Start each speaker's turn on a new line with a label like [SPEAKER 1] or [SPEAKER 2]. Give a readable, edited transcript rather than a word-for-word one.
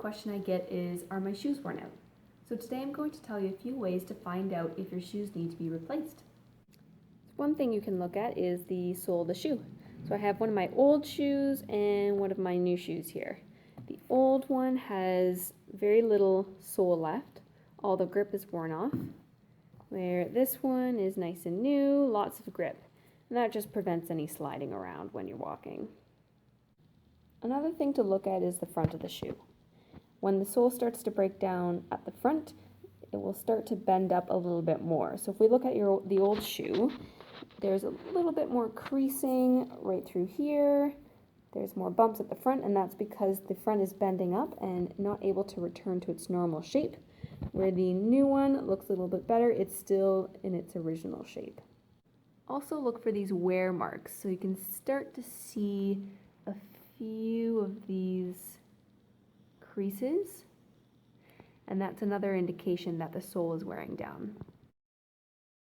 [SPEAKER 1] question I get is, are my shoes worn out? So today I'm going to tell you a few ways to find out if your shoes need to be replaced. One thing you can look at is the sole of the shoe. So I have one of my old shoes and one of my new shoes here. The old one has very little sole left. All the grip is worn off. Where this one is nice and new, lots of grip. And that just prevents any sliding around when you're walking. Another thing to look at is the front of the shoe. When the sole starts to break down at the front, it will start to bend up a little bit more. So if we look at the old shoe, there's a little bit more creasing right through here. There's more bumps at the front, and that's because the front is bending up and not able to return to its normal shape. Where the new one looks a little bit better, it's still in its original shape. Also look for these wear marks, so you can start to see a few of these creases, and that's another indication that the sole is wearing down.